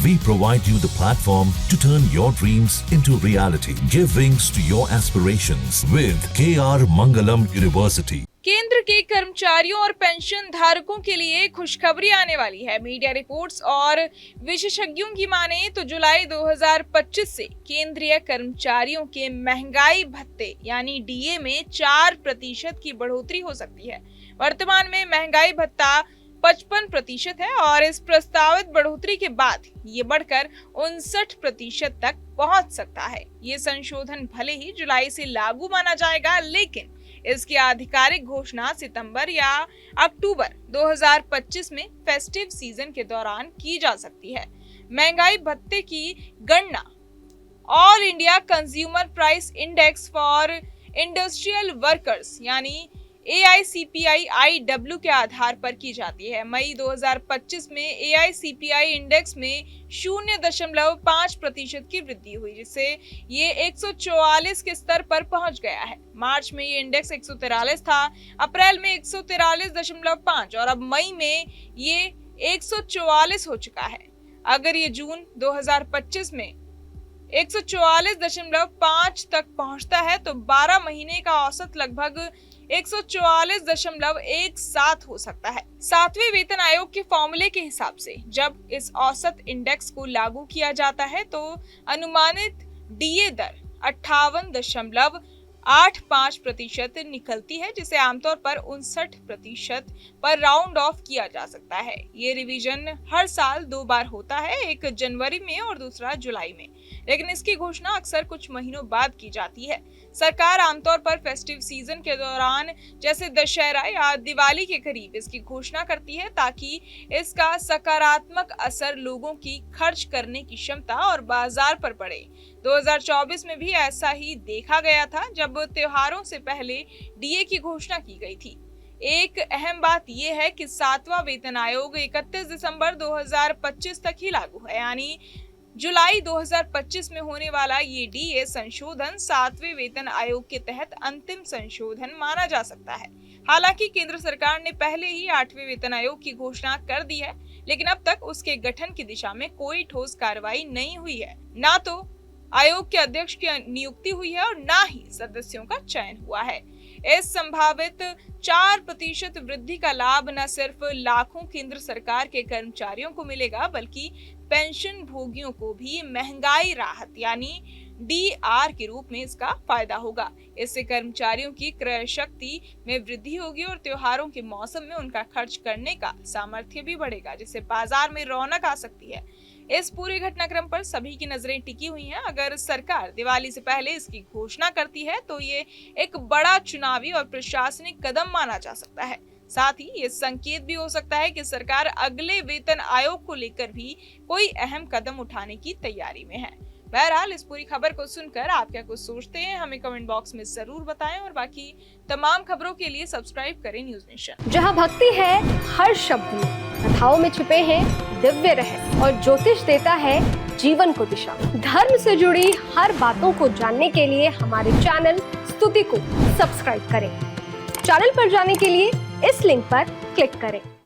We provide you the platform to turn your dreams into reality. Give wings to your aspirations with KR Mangalam University. केंद्र के कर्मचारियों और pension धारकों के लिए खुशखबरी आने वाली है। मीडिया रिपोर्ट्स और विशेषज्ञों की माने तो जुलाई 2025 से केंद्रीय कर्मचारियों के महंगाई भत्ते यानी डीए में 4% की बढ़ोतरी हो सकती है। वर्तमान में महंगाई भत्ता 55% है और इस प्रस्तावित बढ़ोतरी के बाद ये बढ़कर 59% तक पहुंच सकता है। ये संशोधन भले ही जुलाई से लागू माना जाएगा, लेकिन इसकी आधिकारिक घोषणा सितंबर या अक्टूबर 2025 में फेस्टिव सीजन के दौरान की जा सकती है। महंगाई भत्ते की गणना all India consumer price index for industrial workers यानी AICPI-IW के आधार पर की जाती है। मई 2025 में AICPI इंडेक्स में 0.5% की वृद्धि हुई, जिससे ये 144 के स्तर पर पहुंच गया है। मार्च में ये इंडेक्स 143 था, अप्रैल में 143.5 और अब मई में ये 144 हो चुका है। अगर ये जून 2025 में 144.5 तक पहुंचता है तो 12 महीने का औसत लगभग 144.17 हो सकता है। 7वें वेतन आयोग के फॉर्मूले के हिसाब से जब इस औसत इंडेक्स को लागू किया जाता है तो अनुमानित डीए दर 58.85% निकलती है, जिसे आमतौर पर 59% पर राउंड ऑफ किया जा सकता है। ये रिवीजन हर साल 2 बार होता है, एक जनवरी में और दूसरा जुलाई में, लेकिन इसकी घोषणा अक्सर कुछ महीनों बाद की जाती है। सरकार आमतौर पर फेस्टिव सीजन के दौरान जैसे दशहरा या दिवाली के करीब इसकी घोषणा करती है, ताकि इसका सकारात्मक असर लोगों की खर्च करने की क्षमता और बाजार पर पड़े। 2024 में भी ऐसा ही देखा गया था, जब त्योहारों से पहले डीए की घोषणा की गई थी। एक अहम बात यह है कि 7वां वेतन आयोग 31 दिसंबर 2025 तक ही लागू है, यानी जुलाई 2025 में होने वाला ये डीए संशोधन 7वें वेतन आयोग के तहत अंतिम संशोधन माना जा सकता है। हालांकि केंद्र सरकार ने पहले ही 8वें वेतन आयोग की घोषणा कर दी है, लेकिन अब तक उसके गठन की दिशा में कोई ठोस कार्रवाई नहीं हुई है। ना तो आयोग के अध्यक्ष की नियुक्ति हुई है और ना ही सदस्यों का चयन हुआ है। इस संभावित 4% वृद्धि का लाभ न सिर्फ लाखों केंद्र सरकार के कर्मचारियों को मिलेगा, बल्कि पेंशन भोगियों को भी महंगाई राहत यानी डीआर के रूप में इसका फायदा होगा। इससे कर्मचारियों की क्रय शक्ति में वृद्धि होगी और त्योहारों के मौसम में उनका खर्च करने का सामर्थ्य भी बढ़ेगा, जिससे बाजार में रौनक आ सकती है। इस पूरे घटनाक्रम पर सभी की नजरें टिकी हुई हैं। अगर सरकार दिवाली से पहले इसकी घोषणा करती है तो ये एक बड़ा चुनावी और प्रशासनिक कदम माना जा सकता है। साथ ही ये संकेत भी हो सकता है कि सरकार अगले वेतन आयोग को लेकर भी कोई अहम कदम उठाने की तैयारी में है। बहरहाल इस पूरी खबर को सुनकर आप क्या कुछ सोचते हैं, हमें कमेंट बॉक्स में जरूर बताएं और बाकी तमाम खबरों के लिए सब्सक्राइब करें न्यूज नेशन। जहां भक्ति है हर शब्द में, कथाओं में छुपे हैं दिव्य रहस्य और ज्योतिष देता है जीवन को दिशा। धर्म से जुड़ी हर बातों को जानने के लिए हमारे चैनल स्तुति को सब्सक्राइब करें। चैनल पर जाने के लिए इस लिंक पर क्लिक करें।